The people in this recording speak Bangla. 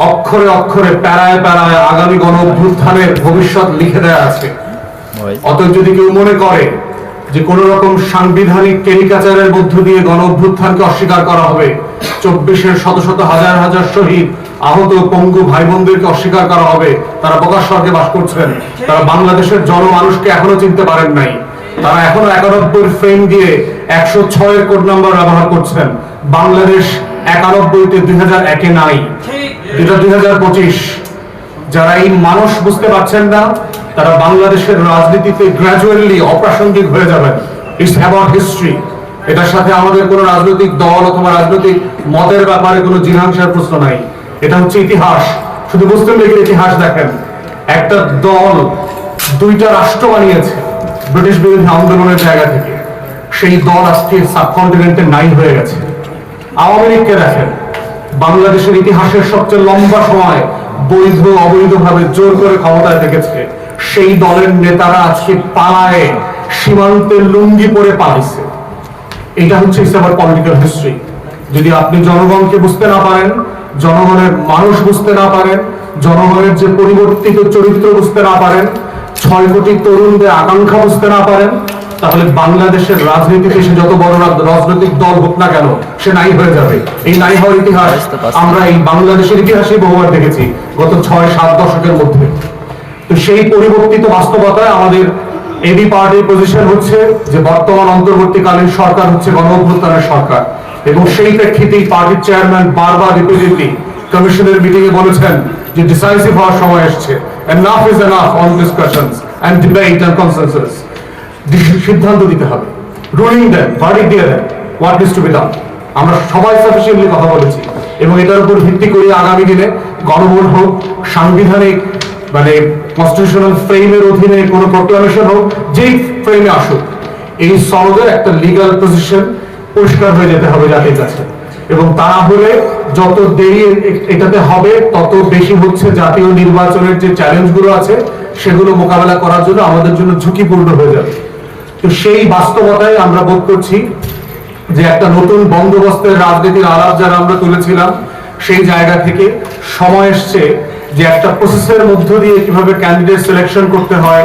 অক্ষরে অক্ষরে প্যারায় প্যারায় আগামী গণ অভ্যুত্থানের ভবিষ্যৎ লিখে দেয়া আছে। অতএব যদি কেউ মনে করে যে কোন রকম সাংবিধানিক ক্যারিকাচারের মধ্য দিয়ে গণ অভ্যুত্থানকে অস্বীকার করা হবে, 24-এর শত শত হাজার হাজার শহীদ আহত পঙ্গু ভাই বোনদেরকে অস্বীকার করা হবে, তারা প্রকাশ স্বর্গে বাস করছেন। তারা বাংলাদেশের জনমানুষকে এখনো চিনতে পারেন নাই। তারা এখনো 91 ফ্রেম দিয়ে 106 কোড নাম্বার ব্যবহার করছেন। বাংলাদেশ 91-তে 2001-এ নাই, এটা 2025। যারা এই মানুষ বুঝতে পারছেন না, তারা বাংলাদেশের রাজনীতিতে গ্র্যাজুয়ালি অপ্রাসঙ্গিক হয়ে যাবেন। It's about history. এটার সাথে আমাদের কোনো রাজনৈতিক দল অথবা রাজনৈতিক মতের ব্যাপারে কোনো জিজ্ঞাসার প্রশ্ন নাই। এটা হচ্ছে ইতিহাস। শুধু মুসলিম লীগের ইতিহাস দেখেন, একটা দল 2টা রাষ্ট্র বানিয়েছে ব্রিটিশ বিরোধী আন্দোলনের জায়গা থেকে। সেই দল আজকে সাবকন্টিনেন্টে নাই হয়ে গেছে। আওয়ামী লীগকে দেখেন, বাংলাদেশের ইতিহাসের সবচেয়ে লম্বা সময় বৈধ অবৈধভাবে জোর করে ক্ষমতায় থেকেছে। সেই দলের নেতারা আজকে পালায়ে সীমান্তের লুঙ্গি পরে পালাইছে। এটা হচ্ছে আমার পলিটিক্যাল হিস্ট্রি। যদি আপনি জনগণকে বুঝতে না পারেন, জনগণের মানুষ বুঝতে না পারেন, জনগণের যে পরিবর্তিত চরিত্র বুঝতে না পারেন, 6 কোটি তরুণদের আকাঙ্ক্ষা বুঝতে না পারেন, তাহলে বাংলাদেশের রাজনীতিতে সে যত বড় রাজনৈতিক দল হোক না কেন, সে নাই হয়ে যাবে। এই নাই হওয়ার ইতিহাস আমরা এই বাংলাদেশের ইতিহাসে বহুবার দেখেছি গত 6-7 দশকের মধ্যে। তো সেই পরিবর্তিত বাস্তবতায় আমাদের এবি পার্টির পজিশন হচ্ছে যে বর্তমান অন্তর্বর্তীকালীন সরকার হচ্ছে গণ অভ্যুত্থানের সরকার, এবং সেই প্রেক্ষিতেই পার্টির চেয়ারম্যান বারবার রিপিটেডলি কমিশনের মিটিং এ বলেছেন যে ডিসাইসিভ হওয়ার সময় এসেছে। Enough is enough on discussions and debate and consensus. সিদ্ধান্ত দিতে হবে, রুলিং দেন, ভার্ডিক্ট দিয়ে দেন, what needs to be done. আমরা সবাই সাফিসিয়েন্টলি কথা বলেছি, এবং এটার উপর ভিত্তি করে আগামী দিনে গণভোট হোক, সাংবিধানিক মানে কনস্টিটিউশনাল ফ্রেমের অধীনে কোনো প্রোক্লামেশন হোক, যেই ফ্রেমে আসুক, এই সনদের একটা লিগ্যাল পজিশন পরিষ্কার হয়ে যেতে হবে জাতির কাছে। এবং তা না হলে যত দেরি এটাতে হবে, তত বেশি হচ্ছে জাতীয় নির্বাচনের যে চ্যালেঞ্জগুলো আছে সেগুলো মোকাবেলা করার জন্য আমাদের জন্য ঝুঁকিপূর্ণ হয়ে যাবে। তো সেই বাস্তবতায় আমরা বোধ করছি যে একটা নতুন বন্দোবস্তের রাজনীতির আলাপ যারা আমরা তুলেছিলাম, সেই জায়গা থেকে সময় এসছে যে একটা প্রসেসের মধ্য দিয়ে কিভাবে ক্যান্ডিডেট সিলেকশন করতে হয়,